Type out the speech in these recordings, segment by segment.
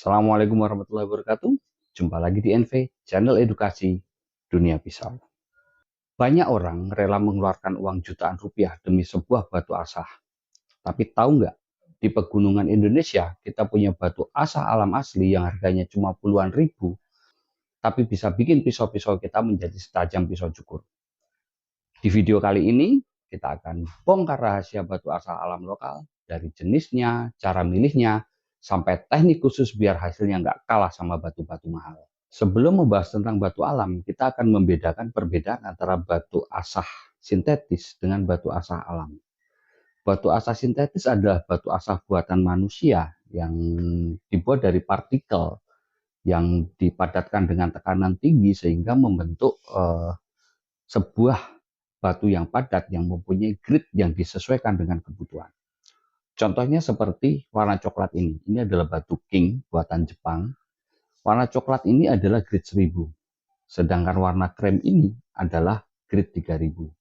Assalamualaikum warahmatullahi wabarakatuh. Jumpa lagi di NV, channel edukasi dunia pisau. Banyak orang rela mengeluarkan uang jutaan rupiah demi sebuah batu asah. Tapi tahu nggak, di pegunungan Indonesia kita punya batu asah alam asli yang harganya cuma puluhan ribu, tapi bisa bikin pisau-pisau kita menjadi setajam pisau cukur. Di video kali ini, kita akan bongkar rahasia batu asah alam lokal, dari jenisnya, cara milihnya, sampai teknik khusus biar hasilnya nggak kalah sama batu-batu mahal. Sebelum membahas tentang batu alam, kita akan membedakan perbedaan antara batu asah sintetis dengan batu asah alam. Batu asah sintetis adalah batu asah buatan manusia yang dibuat dari partikel yang dipadatkan dengan tekanan tinggi sehingga membentuk sebuah batu yang padat yang mempunyai grit yang disesuaikan dengan kebutuhan. Contohnya seperti warna coklat ini. Ini adalah batu king buatan Jepang. Warna coklat ini adalah grit 1000. Sedangkan warna krem ini adalah grit 3000.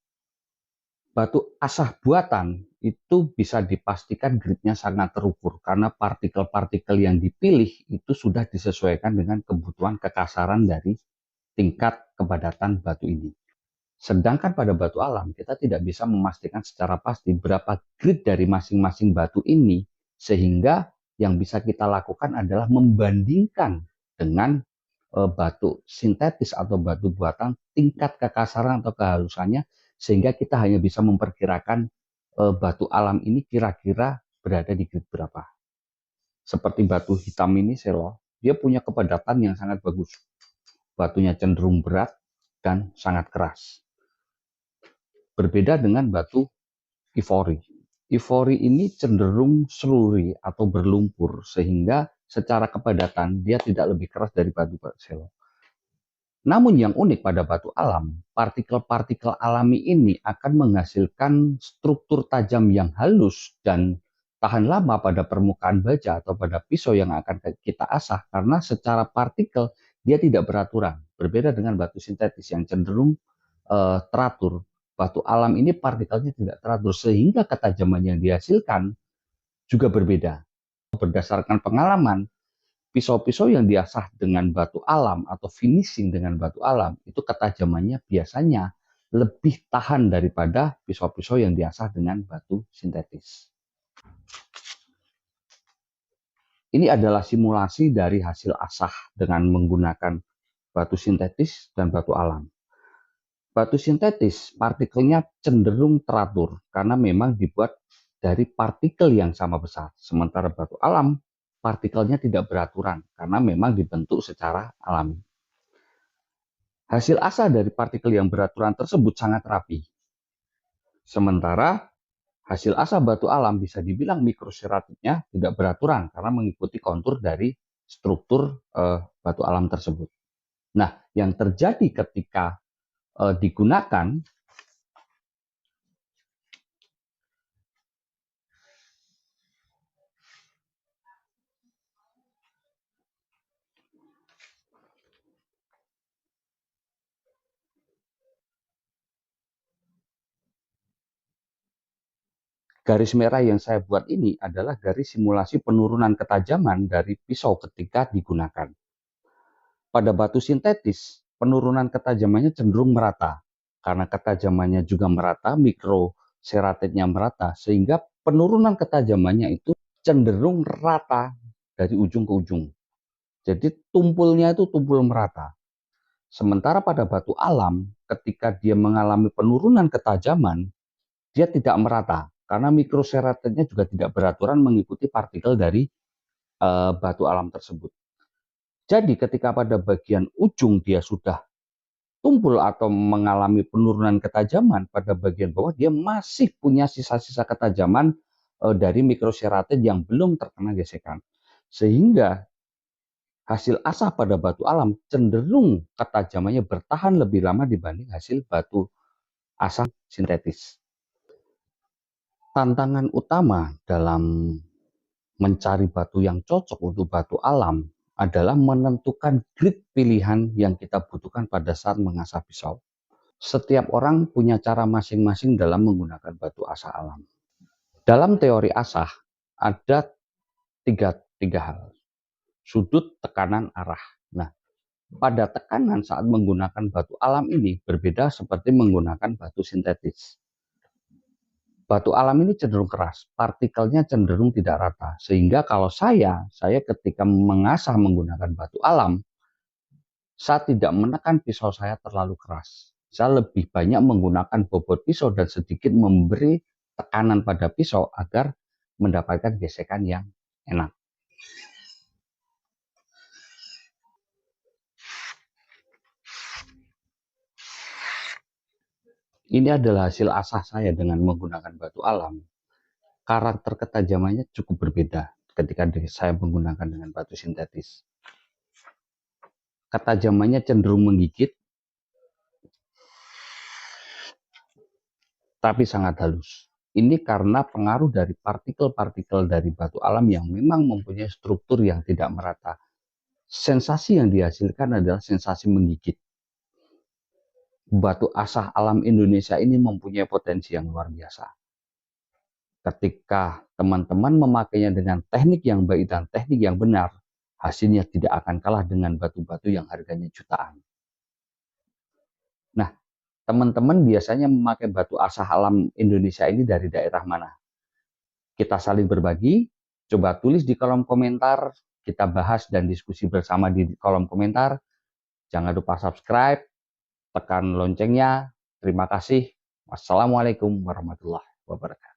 Batu asah buatan itu bisa dipastikan gritnya sangat terukur karena partikel-partikel yang dipilih itu sudah disesuaikan dengan kebutuhan kekasaran dari tingkat kepadatan batu ini. Sedangkan pada batu alam, kita tidak bisa memastikan secara pasti berapa grit dari masing-masing batu ini, sehingga yang bisa kita lakukan adalah membandingkan dengan batu sintetis atau batu buatan tingkat kekasaran atau kehalusannya, sehingga kita hanya bisa memperkirakan batu alam ini kira-kira berada di grit berapa. Seperti batu hitam ini, selo, dia punya kepadatan yang sangat bagus. Batunya cenderung berat dan sangat keras. Berbeda dengan batu ivory. Ivory ini cenderung seluri atau berlumpur, sehingga secara kepadatan dia tidak lebih keras dari batu selo. Namun yang unik pada batu alam, partikel-partikel alami ini akan menghasilkan struktur tajam yang halus dan tahan lama pada permukaan baja atau pada pisau yang akan kita asah, karena secara partikel dia tidak beraturan. Berbeda dengan batu sintetis yang cenderung teratur. Batu alam ini partikelnya tidak teratur sehingga ketajaman yang dihasilkan juga berbeda. Berdasarkan pengalaman, pisau-pisau yang diasah dengan batu alam atau finishing dengan batu alam itu ketajamannya biasanya lebih tahan daripada pisau-pisau yang diasah dengan batu sintetis. Ini adalah simulasi dari hasil asah dengan menggunakan batu sintetis dan batu alam. Batu sintetis, partikelnya cenderung teratur karena memang dibuat dari partikel yang sama besar. Sementara batu alam, partikelnya tidak beraturan karena memang dibentuk secara alami. Hasil asah dari partikel yang beraturan tersebut sangat rapi. Sementara hasil asah batu alam bisa dibilang mikroseratitnya tidak beraturan karena mengikuti kontur dari struktur batu alam tersebut. Nah, yang terjadi ketika digunakan garis merah yang saya buat ini adalah garis simulasi penurunan ketajaman dari pisau ketika digunakan. Pada batu sintetis, penurunan ketajamannya cenderung merata. Karena ketajamannya juga merata, mikroseratitnya merata, sehingga penurunan ketajamannya itu cenderung rata dari ujung ke ujung. Jadi tumpulnya itu tumpul merata. Sementara pada batu alam, ketika dia mengalami penurunan ketajaman, dia tidak merata. Karena mikroseratitnya juga tidak beraturan mengikuti partikel dari batu alam tersebut. Jadi ketika pada bagian ujung dia sudah tumpul atau mengalami penurunan ketajaman, pada bagian bawah dia masih punya sisa-sisa ketajaman dari mikroseratit yang belum terkena gesekan. Sehingga hasil asah pada batu alam cenderung ketajamannya bertahan lebih lama dibanding hasil batu asah sintetis. Tantangan utama dalam mencari batu yang cocok untuk batu alam adalah menentukan grit pilihan yang kita butuhkan pada saat mengasah pisau. Setiap orang punya cara masing-masing dalam menggunakan batu asah alam. Dalam teori asah ada tiga hal. sudut tekanan arah. Nah, pada tekanan saat menggunakan batu alam ini berbeda seperti menggunakan batu sintetis. Batu alam ini cenderung keras, partikelnya cenderung tidak rata. Sehingga kalau saya ketika mengasah menggunakan batu alam, saya tidak menekan pisau saya terlalu keras. Saya lebih banyak menggunakan bobot pisau dan sedikit memberi tekanan pada pisau agar mendapatkan gesekan yang enak. Ini adalah hasil asah saya dengan menggunakan batu alam. Karakter ketajamannya cukup berbeda ketika saya menggunakan dengan batu sintetis. Ketajamannya cenderung menggigit, tapi sangat halus. Ini karena pengaruh dari partikel-partikel dari batu alam yang memang mempunyai struktur yang tidak merata. Sensasi yang dihasilkan adalah sensasi menggigit. Batu asah alam Indonesia ini mempunyai potensi yang luar biasa. Ketika teman-teman memakainya dengan teknik yang baik dan teknik yang benar, hasilnya tidak akan kalah dengan batu-batu yang harganya jutaan. Nah, teman-teman biasanya memakai batu asah alam Indonesia ini dari daerah mana? Kita saling berbagi, coba tulis di kolom komentar, kita bahas dan diskusi bersama di kolom komentar. Jangan lupa subscribe, tekan loncengnya. Terima kasih. Wassalamualaikum warahmatullahi wabarakatuh.